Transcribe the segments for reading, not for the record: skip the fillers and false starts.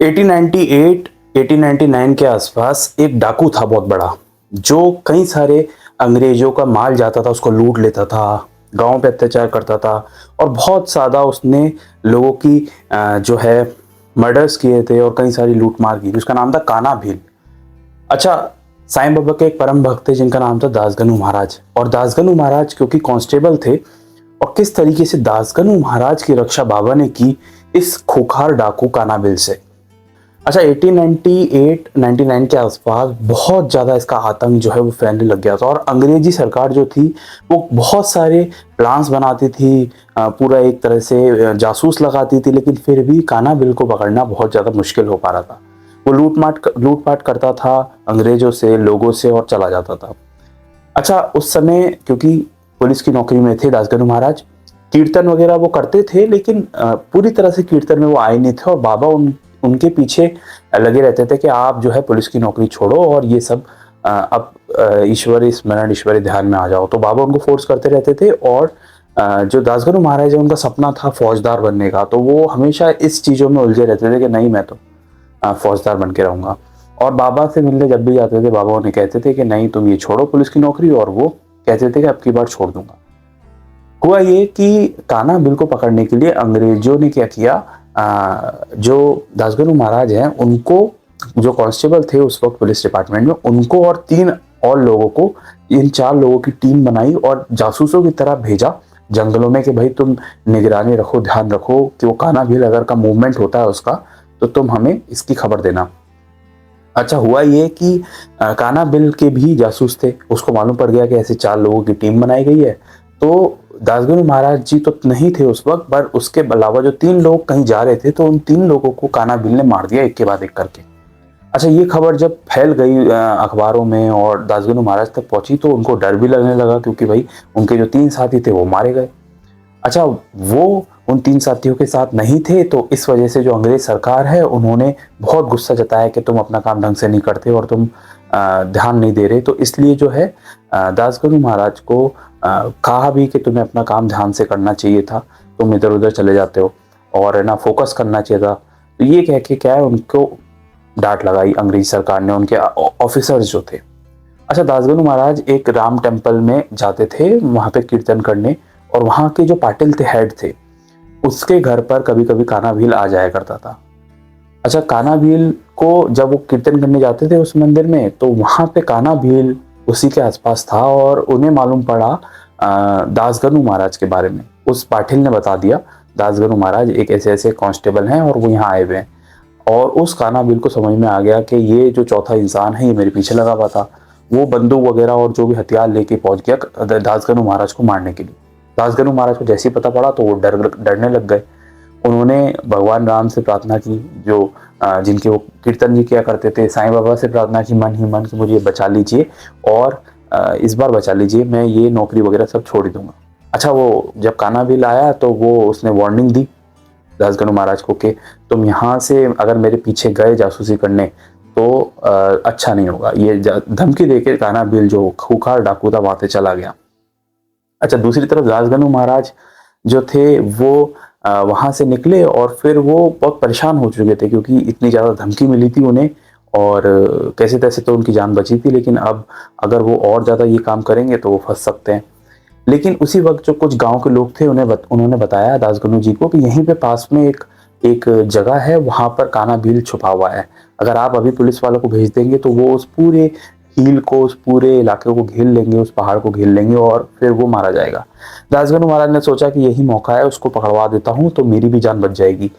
1898 1899 के आसपास एक डाकू था बहुत बड़ा, जो कई सारे अंग्रेजों का माल जाता था उसको लूट लेता था, गाँव पे अत्याचार करता था और बहुत ज़्यादा उसने लोगों की जो है मर्डर्स किए थे और कई सारी लूट मार की थी। उसका नाम था कान्हा भील। अच्छा, साईं बाबा के एक परम भक्त थे जिनका नाम था दासगनू महाराज। और दासगनू महाराज क्योंकि कांस्टेबल थे, और किस तरीके से दासगनू महाराज की रक्षा बाबा ने की इस खूंखार डाकू कान्हा भील से। अच्छा, 1898-99 के आसपास बहुत ज़्यादा इसका आतंक जो है वो फैलने लग गया था, और अंग्रेजी सरकार जो थी वो बहुत सारे प्लान्स बनाती थी, पूरा एक तरह से जासूस लगाती थी, लेकिन फिर भी कान्हा भील को पकड़ना बहुत ज़्यादा मुश्किल हो पा रहा था। वो लूटपाट करता था अंग्रेजों से, लोगों से, और चला जाता था। अच्छा, उस समय क्योंकि पुलिस की नौकरी में थे दासगनू महाराज, कीर्तन वगैरह वो करते थे, लेकिन पूरी तरह से कीर्तन में वो आए नहीं थे, और बाबा उनके पीछे लगे रहते थे कि आप जो है पुलिस की नौकरी छोड़ो और ये सब अब ईश्वरी स्मरण, ईश्वरी ध्यान में आ जाओ। तो बाबा उनको फोर्स करते रहते थे, और जो दासगनू महाराज है उनका सपना था फौजदार बनने का, तो वो हमेशा इस चीज़ों में उलझे रहते थे कि नहीं, मैं तो फौजदार बन के रहूंगा। और बाबा से मिलने जब भी जाते थे, बाबा उन्हें कहते थे कि नहीं, तुम ये छोड़ो पुलिस की नौकरी, और वो कहते थे कि अब की बार छोड़ दूंगा। हुआ ये कि कान्हा भील को पकड़ने के लिए अंग्रेजों ने क्या किया, जो दासगनू महाराज हैं उनको, जो कांस्टेबल थे उस वक्त पुलिस डिपार्टमेंट में, उनको और 3 और लोगों को, इन 4 लोगों की टीम बनाई और जासूसों की तरह भेजा जंगलों में कि भाई तुम निगरानी रखो, ध्यान रखो कि वो कान्हा भील अगर का मूवमेंट होता है उसका, तो तुम हमें इसकी खबर देना। अच्छा, हुआ ये कि कान्हा भील के भी जासूस थे, उसको मालूम पड़ गया कि ऐसे 4 लोगों की टीम बनाई गई है। तो दासगनू महाराज जी तो नहीं थे उस वक्त, पर उसके अलावा जो 3 लोग कहीं जा रहे थे, तो उन 3 लोगों को कान्हा भील ने मार दिया एक के बाद एक करके। अच्छा, ये खबर जब फैल गई अखबारों में और दासगनू महाराज तक पहुंची, तो उनको डर भी लगने लगा, क्योंकि भाई उनके जो 3 साथी थे वो मारे गए। अच्छा, वो उन 3 साथियों के साथ नहीं थे, तो इस वजह से जो अंग्रेज सरकार है उन्होंने बहुत गुस्सा जताया कि तुम अपना काम ढंग से नहीं करते और तुम ध्यान नहीं दे रहे। तो इसलिए जो है दासगनू महाराज को कहा भी कि तुम्हें अपना काम ध्यान से करना चाहिए था, तुम इधर उधर चले जाते हो, और है ना, फोकस करना चाहिए था। तो ये कह के क्या है, उनको डांट लगाई अंग्रेज सरकार ने, उनके ऑफिसर्स जो थे। अच्छा, दासगनू महाराज एक राम टेम्पल में जाते थे वहां पे कीर्तन करने, और वहां के जो पाटिल थे, हेड थे, उसके घर पर कभी कभी कान्हा भील आ जाया करता था। अच्छा, कान्हा भील को जब वो कीर्तन करने जाते थे उस मंदिर में, तो वहां पे कान्हा भील उसी के आसपास था, और उन्हें मालूम पड़ा दासगनू महाराज के बारे में। उस पाटिल ने बता दिया, दासगनू महाराज एक ऐसे ऐसे कांस्टेबल हैं और वो यहाँ आए हुए हैं। और उस कान्हा भील को समझ में आ गया कि ये जो चौथा इंसान है ये मेरे पीछे लगा हुआ था। वो बंदूक वगैरह और जो भी हथियार लेके पहुंच गया दासगनू महाराज को मारने के लिए। दासगनू महाराज को जैसे ही पता पड़ा तो वो डरने लग गए। उन्होंने भगवान राम से प्रार्थना की, जो जिनके वो कीर्तन जी किया करते थे, साईं बाबा से प्रार्थना की मन ही मन कि मुझे बचा लीजिए, और इस बार बचा लीजिए, मैं ये नौकरी वगैरह सब छोड़ दूंगा। अच्छा, वो जब कान्हा भील आया तो वो उसने वार्निंग दी दासगनू महाराज को कि तुम यहाँ से अगर मेरे पीछे गए जासूसी करने तो अच्छा नहीं होगा। ये धमकी देके कान्हा भील जो खूंखार डाकू था वहां से चला गया। अच्छा, दूसरी तरफ दासगनू महाराज जो थे वो वहां से निकले, और फिर वो बहुत परेशान हो चुके थे क्योंकि इतनी ज्यादा धमकी मिली थी उन्हें, और कैसे तैसे तो उनकी जान बची थी, लेकिन अब अगर वो और ज्यादा ये काम करेंगे तो वो फंस सकते हैं। लेकिन उसी वक्त जो कुछ गांव के लोग थे उन्होंने बताया दासगनू जी को कि यहीं पे पास में एक एक जगह है, वहां पर कान्हा भील छुपा हुआ है। अगर आप अभी पुलिस वालों को भेज देंगे तो वो उस पूरे हील को, उस पूरे इलाके को घेर लेंगे, उस पहाड़ को घेर लेंगे, और फिर वो मारा जाएगा। दासगनू महाराज ने सोचा कि यही मौका है, उसको पकड़वा देता हूँ तो मेरी भी जान बच जाएगी।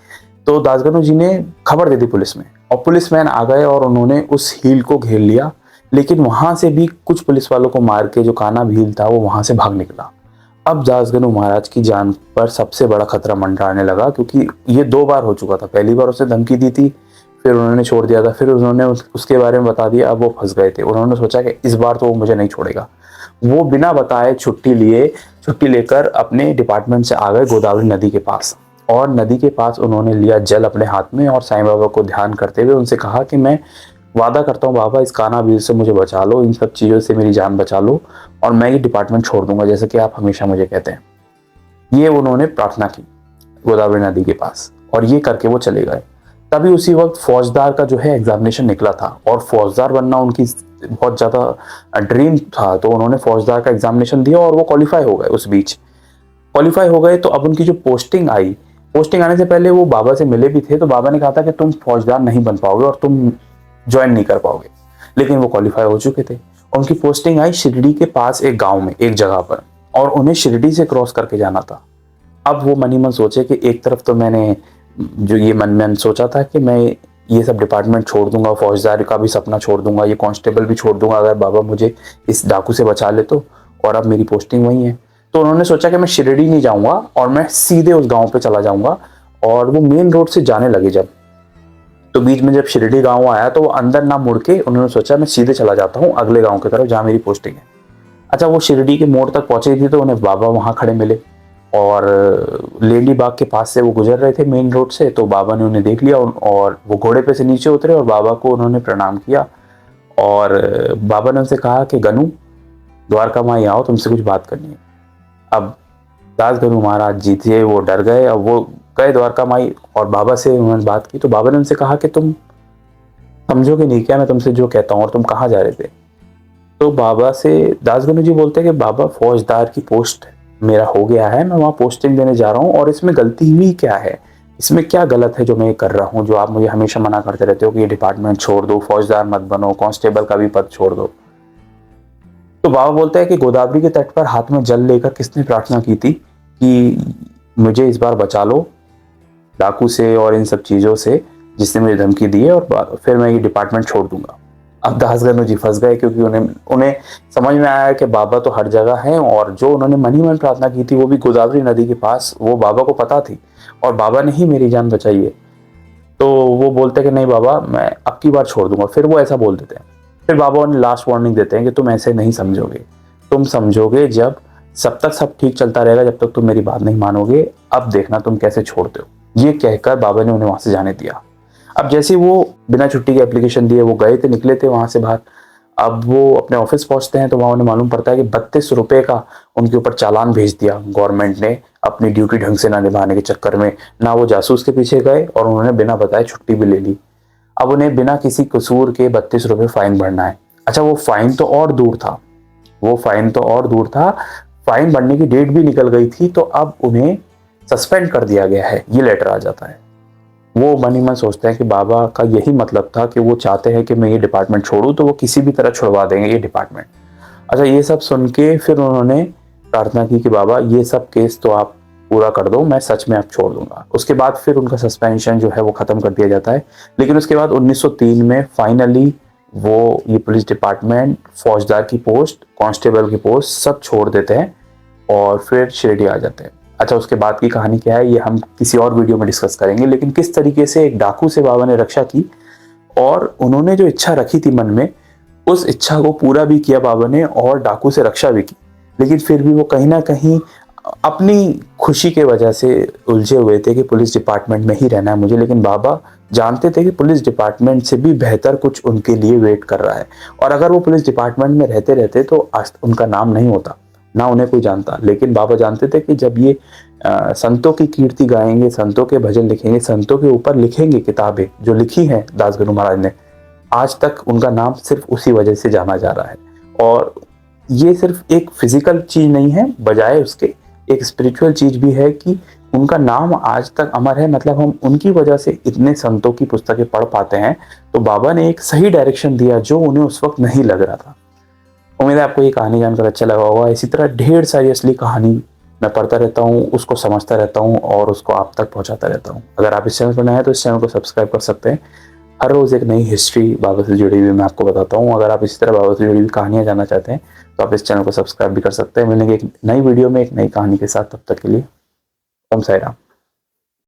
तो दासगनू जी ने खबर दे दी पुलिस में, और पुलिसमैन आ गए और उन्होंने उस हील को घेर लिया। लेकिन वहां से भी कुछ पुलिस वालों को मार के जो कान्हा भील था वो वहां से भाग निकला। अब दासगनू महाराज की जान पर सबसे बड़ा खतरा मंडराने लगा, क्योंकि ये 2 बार हो चुका था। पहली बार उसने धमकी दी थी, फिर उन्होंने छोड़ दिया था, फिर उन्होंने उसके बारे में बता दिया, अब वो फंस गए थे। उन्होंने सोचा कि इस बार तो वो मुझे नहीं छोड़ेगा। वो बिना बताए छुट्टी लेकर अपने डिपार्टमेंट से आ गए गोदावरी नदी के पास, और नदी के पास उन्होंने लिया जल अपने हाथ में, और साईं बाबा को ध्यान करते हुए उनसे कहा कि मैं वादा करता हूँ बाबा, इस कान्हा भील से मुझे बचा लो, इन सब चीज़ों से मेरी जान बचा लो, और मैं ये डिपार्टमेंट छोड़ दूंगा जैसे कि आप हमेशा मुझे कहते हैं। ये उन्होंने प्रार्थना की गोदावरी नदी के पास, और ये करके वो चले गए। तभी उसी वक्त फौजदार का जो है एग्जामिनेशन निकला था और फौजदार बनना उनकी बहुत ज़्यादा ड्रीम था, तो उन्होंने फौजदार का एग्जामिनेशन दिया और वो क्वालिफाई हो गए। उस बीच क्वालिफाई हो गए तो अब उनकी जो पोस्टिंग आई, पोस्टिंग आने से पहले वो बाबा से मिले भी थे, तो बाबा ने कहा था कि तुम फौजदार नहीं बन पाओगे और तुम ज्वाइन नहीं कर पाओगे, लेकिन वो क्वालिफाई हो चुके थे। उनकी पोस्टिंग आई शिरडी के पास एक गांव में, एक जगह पर, और उन्हें शिरडी से क्रॉस करके जाना था। अब वो मन ही मन सोचे कि एक तरफ तो मैंने जो ये मन में सोचा था कि मैं ये सब डिपार्टमेंट छोड़ दूंगा, फौजदार का भी सपना छोड़ दूंगा, ये कांस्टेबल भी छोड़ दूंगा अगर बाबा मुझे इस डाकू से बचा ले तो, और अब मेरी पोस्टिंग वही है। तो उन्होंने सोचा कि मैं शिरडी नहीं जाऊंगा और मैं सीधे उस गांव पे चला जाऊंगा। और वो मेन रोड से जाने लगे जब, तो बीच में जब शिरडी गांव आया तो वो अंदर ना मुड़ के उन्होंने सोचा मैं सीधे चला जाता हूँ अगले गांव की तरफ जहाँ मेरी पोस्टिंग है। अच्छा, वो शिरडी के मोड़ तक पहुंचे थी तो उन्हें बाबा वहां खड़े मिले और लेडी बाग के पास से वो गुजर रहे थे मेन रोड से। तो बाबा ने उन्हें देख लिया और वो घोड़े पे से नीचे उतरे और बाबा को उन्होंने प्रणाम किया। और बाबा ने उनसे कहा कि गनु, द्वारका माई आओ, तुमसे कुछ बात करनी है। अब दास गनु महाराज जी थे, वो डर गए। अब वो गए द्वारका माई और बाबा से उन्होंने बात की। तो बाबा ने उनसे कहा कि तुम समझोगे नहीं क्या मैं तुमसे जो कहता हूँ, और तुम कहाँ जा रहे थे? तो बाबा से दासगनु जी बोलते हैं कि बाबा, फौजदार की पोस्ट मेरा हो गया है, मैं वहाँ पोस्टिंग देने जा रहा हूँ, और इसमें गलती हुई क्या है, इसमें क्या गलत है जो मैं ये कर रहा हूँ, जो आप मुझे हमेशा मना करते रहते हो कि ये डिपार्टमेंट छोड़ दो, फौजदार मत बनो, कांस्टेबल का भी पद छोड़ दो। तो बाबा बोलते हैं कि गोदावरी के तट पर हाथ में जल लेकर किसने प्रार्थना की थी कि मुझे इस बार बचा लो डाकू से और इन सब चीज़ों से जिसने मुझे धमकी दी है, और फिर मैं ये डिपार्टमेंट छोड़ दूंगा। अब दासगनु जी फंस गए, क्योंकि उन्हें समझ में आया कि बाबा तो हर जगह हैं, और जो उन्होंने मन ही मन प्रार्थना की थी वो भी गोदावरी नदी के पास, वो बाबा को पता थी और बाबा ने ही मेरी जान बचाई है। तो वो बोलते कि नहीं बाबा, मैं अब की बार छोड़ दूंगा। फिर वो ऐसा बोल देते हैं। फिर बाबा उन्हें लास्ट वार्निंग देते हैं कि तुम ऐसे नहीं समझोगे, तुम समझोगे जब सब तक सब ठीक चलता रहेगा, जब तक तुम मेरी बात नहीं मानोगे, अब देखना तुम कैसे छोड़ते हो। ये कहकर बाबा ने उन्हें वहां से जाने दिया। अब जैसे वो बिना छुट्टी के एप्लीकेशन दिए वो गए थे, निकले थे वहां से बाहर, अब वो अपने ऑफिस पहुंचते हैं तो वहां उन्हें मालूम पड़ता है कि 32 रुपए का उनके ऊपर चालान भेज दिया गवर्नमेंट ने, अपनी ड्यूटी ढंग से ना निभाने के चक्कर में। ना वो जासूस के पीछे गए और उन्होंने बिना बताए छुट्टी भी ले ली। अब उन्हें बिना किसी कसूर के 32 रुपए फाइन भरना है। अच्छा, वो फाइन तो और दूर था, वो फाइन तो और दूर था, फाइन भरने की डेट भी निकल गई थी, तो अब उन्हें सस्पेंड कर दिया गया है, ये लेटर आ जाता है। वो मन ही मन सोचते हैं कि बाबा का यही मतलब था कि वो चाहते हैं कि मैं ये डिपार्टमेंट छोड़ूं, तो वो किसी भी तरह छुड़वा देंगे ये डिपार्टमेंट। अच्छा, ये सब सुन के फिर उन्होंने प्रार्थना की कि बाबा ये सब केस तो आप पूरा कर दो, मैं सच में अब छोड़ दूंगा। उसके बाद फिर उनका सस्पेंशन जो है वो खत्म कर दिया जाता है। लेकिन उसके बाद 1903 में फाइनली वो ये पुलिस डिपार्टमेंट, फौजदार की पोस्ट, कांस्टेबल की पोस्ट सब छोड़ देते हैं और फिर शिरडी आ जाते हैं। अच्छा, उसके बाद की कहानी क्या है ये हम किसी और वीडियो में डिस्कस करेंगे, लेकिन किस तरीके से एक डाकू से बाबा ने रक्षा की और उन्होंने जो इच्छा रखी थी मन में, उस इच्छा को पूरा भी किया बाबा ने और डाकू से रक्षा भी की। लेकिन फिर भी वो कहीं ना कहीं अपनी खुशी के वजह से उलझे हुए थे कि पुलिस डिपार्टमेंट में ही रहना है मुझे, लेकिन बाबा जानते थे कि पुलिस डिपार्टमेंट से भी बेहतर कुछ उनके लिए वेट कर रहा है। और अगर वो पुलिस डिपार्टमेंट में रहते रहते तो आज उनका नाम नहीं होता, ना उन्हें कोई जानता। लेकिन बाबा जानते थे कि जब ये संतों की कीर्ति गाएंगे, संतों के भजन लिखेंगे, संतों के ऊपर लिखेंगे किताबें जो लिखी हैं दासगनु महाराज ने, आज तक उनका नाम सिर्फ उसी वजह से जाना जा रहा है। और ये सिर्फ एक फिजिकल चीज नहीं है, बजाय उसके एक स्पिरिचुअल चीज भी है कि उनका नाम आज तक अमर है। मतलब हम उनकी वजह से इतने संतों की पुस्तकें पढ़ पाते हैं, तो बाबा ने एक सही डायरेक्शन दिया जो उन्हें उस वक्त नहीं लग रहा था। उम्मीद है आपको ये कहानी जानकर अच्छा लगा होगा। इसी तरह ढेर सारी असली कहानी मैं पढ़ता रहता हूँ, उसको समझता रहता हूँ और उसको आप तक पहुँचाता रहता हूँ। अगर आप इस चैनल पर नए हैं तो इस चैनल को सब्सक्राइब कर सकते हैं। हर रोज़ एक नई हिस्ट्री बाबा से जुड़ी हुई मैं आपको बताता हूँ। अगर आप इसी तरह बाबा से जुड़ी हुई कहानियाँ जानना चाहते हैं तो आप इस चैनल को सब्सक्राइब भी कर सकते हैं। मिलेंगे एक नई वीडियो में एक नई कहानी के साथ, तब तक के लिए ओम साई राम।